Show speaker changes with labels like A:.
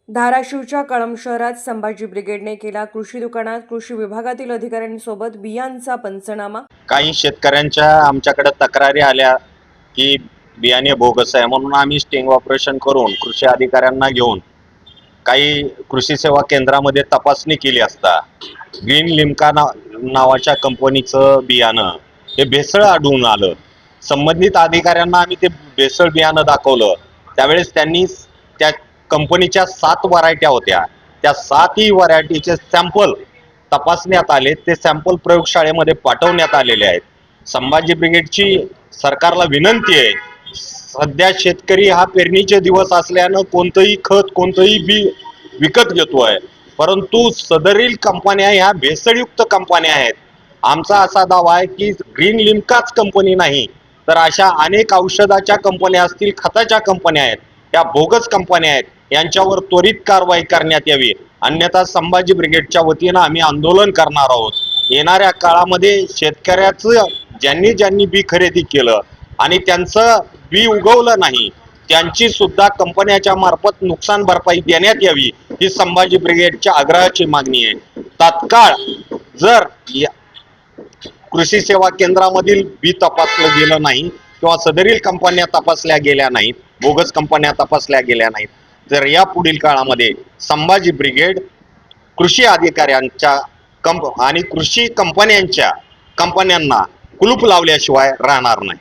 A: धाराशिवच्या कळंब शहरात संभाजी ब्रिगेडने केला कृषी दुकानात कृषी विभागातील अधिकाऱ्यांसोबत बियांचा पंचनामा।
B: काही शेतकऱ्यांच्या आमच्याकडे तक्रारी आल्या की बियाणे बोगस आहे, म्हणून आम्ही स्टिंग ऑपरेशन करून कृषी अधिकाऱ्यांना घेऊन काही कृषी सेवा केंद्रामध्ये तपासणी केली असता ग्रीन लिम्का नावाच्या कंपनीचं बियाणं हे भेसळ आढळून आलं। संबंधित अधिकाऱ्यांना आम्ही ते भेसळ बियाणं दाखवलं, त्यावेळेस त्यांनी त्या कंपनीच्या 7 व्हरायट्या होत्या, त्या 7ही व्हरायटीचे सॅम्पल तपासण्यात आले, ते सॅम्पल प्रयोगशाळेमध्ये पाठवण्यात आलेले आहेत। संभाजी ब्रिगेडची सरकारला विनंती आहे, सध्या शेतकरी हा पेरणीचे दिवस असल्यानं कोणतंही खत कोणतंही बी विकत घेतोय, परंतु सदरील कंपन्या ह्या भेसळयुक्त कंपन्या आहेत। आमचा असा दावा आहे की ग्रीन लिम्काच कंपनी नाही तर अशा अनेक औषधाच्या कंपन्या असतील, खताच्या कंपन्या आहेत, त्या बोगस कंपन्या आहेत, यांच्यावर त्वरित कारवाई करण्यात यावी, अन्यथा संभाजी ब्रिगेडच्या वतीनं आम्ही आंदोलन करणार आहोत। येणाऱ्या काळामध्ये शेतकऱ्याचं ज्यांनी बी खरेदी केलं आणि त्यांचं बी उगवलं नाही त्यांची सुद्धा कंपन्याच्या मार्फत नुकसान भरपाई देण्यात यावी, ही संभाजी ब्रिगेडच्या आग्रहाची मागणी आहे। तात्काळ जर कृषी सेवा केंद्रामधील बी तपासलं गेलं नाही किंवा सदरील कंपन्या तपासल्या गेल्या नाहीत, बोगस कंपन्या तपासल्या गेल्या नाहीत, तर या पुढील काळामध्ये संभाजी ब्रिगेड कृषी अधिकाऱ्यांच्या आणि कृषी कंपन्यांना कुलूप लावल्याशिवाय राहणार नाही।